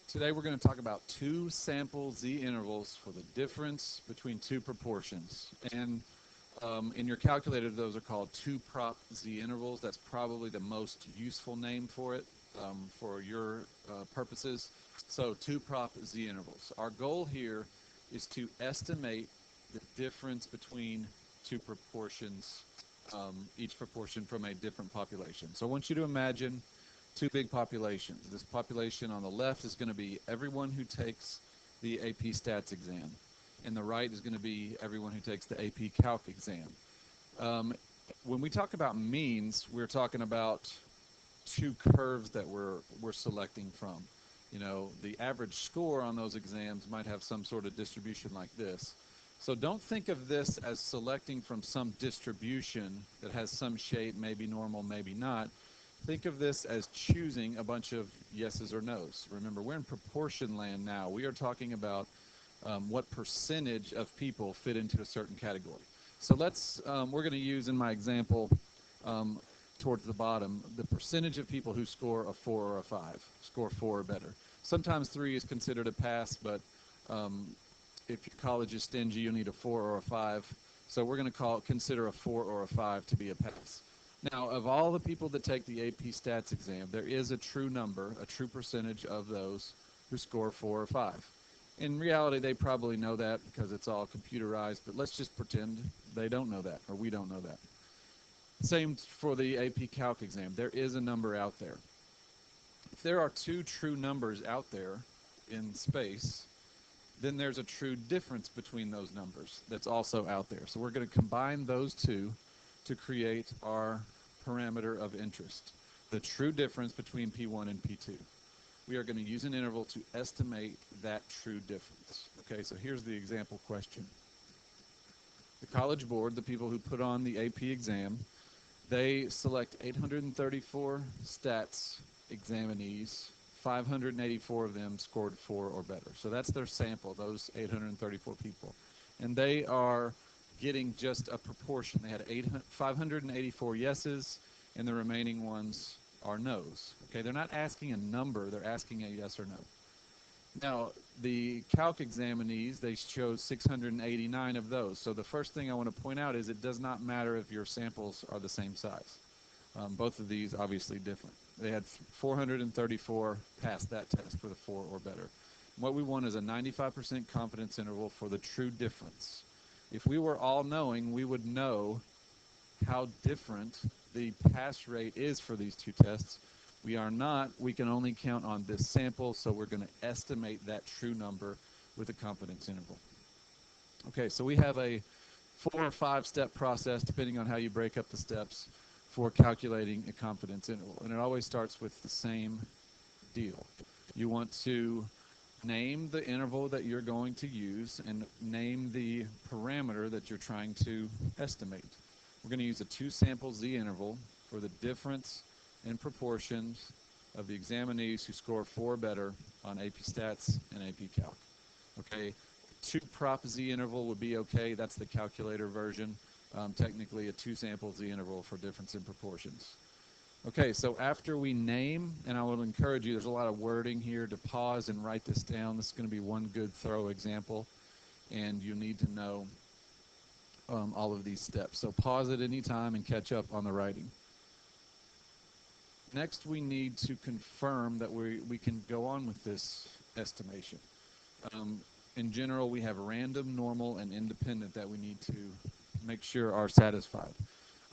Today we're going to talk about two sample z-intervals for the difference between two proportions. And in your calculator, those are called two-prop z-intervals. That's probably the most useful name for it for your purposes. So two-prop z-intervals. Our goal here is to estimate the difference between two proportions, each proportion from a different population. So I want you to imagine two big populations. This population on the left is going to be everyone who takes the AP Stats exam, and the right is going to be everyone who takes the AP Calc exam. When we talk about means, we're talking about two curves that we're selecting from. You know, the average score on those exams might have some sort of distribution like this. So don't think of this as selecting from some distribution that has some shape, maybe normal, maybe not. Think of this as choosing a bunch of yeses or nos. Remember, we're in proportion land now. We are talking about what percentage of people fit into a certain category. So we're going to use in my example towards the bottom, the percentage of people who score a 4 or a 5, score 4 or better. Sometimes 3 is considered a pass, but if your college is stingy, you'll need a 4 or a 5. So we're going to consider a 4 or a 5 to be a pass. Now, of all the people that take the AP Stats exam, there is a true number, a true percentage of those who score 4 or 5. In reality, they probably know that because it's all computerized, but let's just pretend they don't know that, or we don't know that. Same for the AP Calc exam. There is a number out there. If there are two true numbers out there in space, then there's a true difference between those numbers that's also out there. So we're going to combine those two to create our parameter of interest, the true difference between P1 and P2. We are going to use an interval to estimate that true difference. Okay, so here's the example question. The College Board, the people who put on the AP exam, they select 834 stats examinees. 584 of them scored 4 or better. So that's their sample, those 834 people. And they are getting just a proportion. They had 584 yeses, and the remaining ones are nos. Okay, they're not asking a number, they're asking a yes or no. Now, the calc examinees, they chose 689 of those. So the first thing I want to point out is it does not matter if your samples are the same size. Both of these obviously different. They had 434 pass that test for the 4 or better. What we want is a 95% confidence interval for the true difference. If we were all-knowing, we would know how different the pass rate is for these two tests. We are not. We can only count on this sample, so we're going to estimate that true number with a confidence interval. Okay, so we have a 4 or 5 step process, depending on how you break up the steps, for calculating a confidence interval. And it always starts with the same deal. You want to name the interval that you're going to use and name the parameter that you're trying to estimate. We're going to use a two-sample z-interval for the difference in proportions of the examinees who score 4 or better on AP Stats and AP Calc. Okay, two-prop z-interval would be okay. That's the calculator version. Technically, a two-sample z-interval for difference in proportions. Okay, so after we name, and I will encourage you, there's a lot of wording here, to pause and write this down. This is going to be one good, thorough example, and you need to know all of these steps. So pause at any time and catch up on the writing. Next, we need to confirm that we can go on with this estimation. In general, we have random, normal, and independent that we need to make sure are satisfied.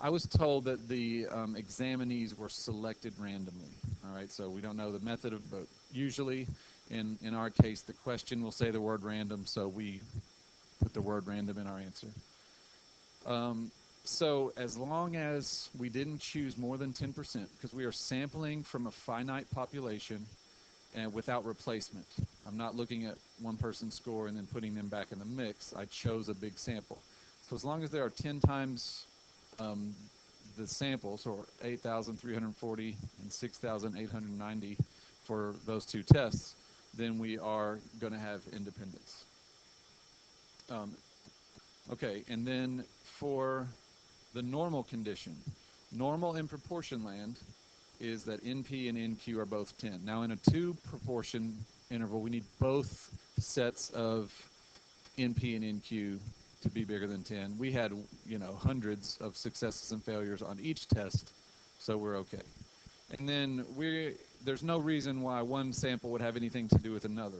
I was told that the examinees were selected randomly. All right, so we don't know the method of, but usually, in our case, the question will say the word random, so we put the word random in our answer. So as long as we didn't choose more than 10%, because we are sampling from a finite population and without replacement. I'm not looking at one person's score and then putting them back in the mix. I chose a big sample. So as long as there are 10 times the samples, or 8,340 and 6,890 for those two tests, then we are going to have independence. Okay, and then for the normal condition, normal in proportion land is that NP and NQ are both 10. Now in a two proportion interval, we need both sets of NP and NQ to be bigger than 10. We had, hundreds of successes and failures on each test, so we're okay. And then there's no reason why one sample would have anything to do with another.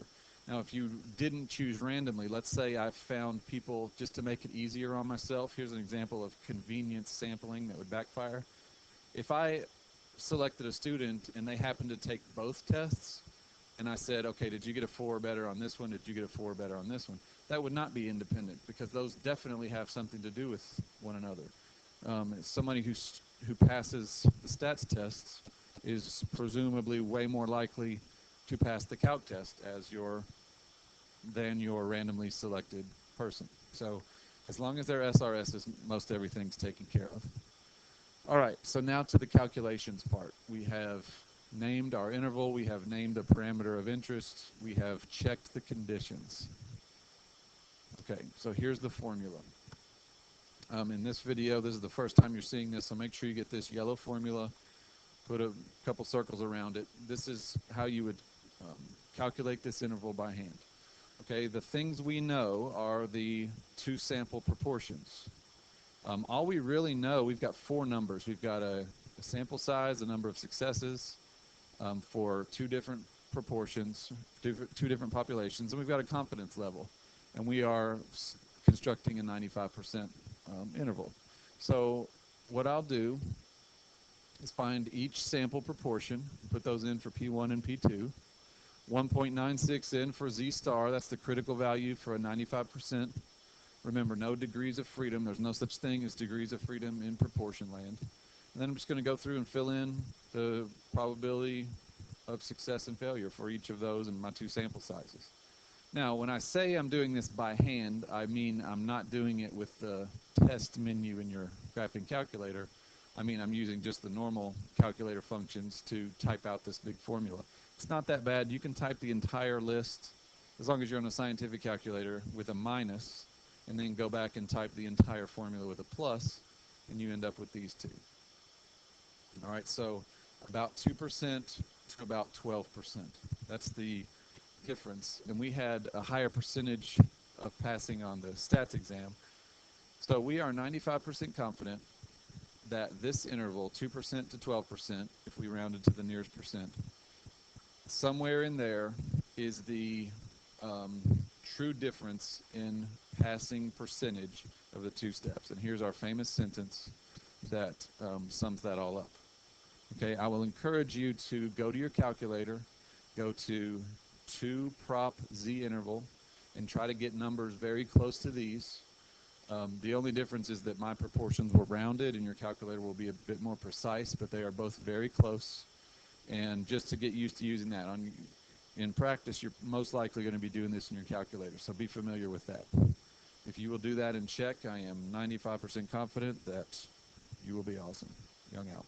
Now, if you didn't choose randomly, let's say I found people, just to make it easier on myself, here's an example of convenience sampling that would backfire. If I selected a student and they happened to take both tests, and I said, okay, did you get a 4 better on this one? Did you get a 4 better on this one? That would not be independent, because those definitely have something to do with one another. Somebody who passes the stats tests is presumably way more likely to pass the calc test than your randomly selected person. So as long as they're SRSs, most everything's taken care of. All right, so now to the calculations part. We have named our interval, we have named a parameter of interest, we have checked the conditions. Okay, so here's the formula. In this video, this is the first time you're seeing this, so make sure you get this yellow formula, put a couple circles around it. This is how you would calculate this interval by hand. Okay, the things we know are the two sample proportions. All we really know, we've got 4 numbers. We've got a sample size, a number of successes for 2 different proportions, 2 different populations, and we've got a confidence level. And we are constructing a 95% interval. So what I'll do is find each sample proportion, put those in for P1 and P2, 1.96 in for Z star, that's the critical value for a 95%. Remember, no degrees of freedom. There's no such thing as degrees of freedom in proportion land. And then I'm just going to go through and fill in the probability of success and failure for each of those in my 2 sample sizes. Now, when I say I'm doing this by hand, I mean I'm not doing it with the test menu in your graphing calculator. I mean I'm using just the normal calculator functions to type out this big formula. It's not that bad. You can type the entire list, as long as you're on a scientific calculator, with a minus, and then go back and type the entire formula with a plus, and you end up with these 2. All right, so about 2% to about 12%. That's the difference. And we had a higher percentage of passing on the stats exam. So we are 95% confident that this interval, 2% to 12%, if we rounded to the nearest percent, somewhere in there is the true difference in passing percentage of the 2 steps. And here's our famous sentence that sums that all up. Okay, I will encourage you to go to your calculator, go to 2 prop Z interval, and try to get numbers very close to these. The only difference is that my proportions were rounded and your calculator will be a bit more precise, but they are both very close. And just to get used to using that, in practice, you're most likely going to be doing this in your calculator, so be familiar with that. If you will do that and check, I am 95% confident that you will be awesome. Young out.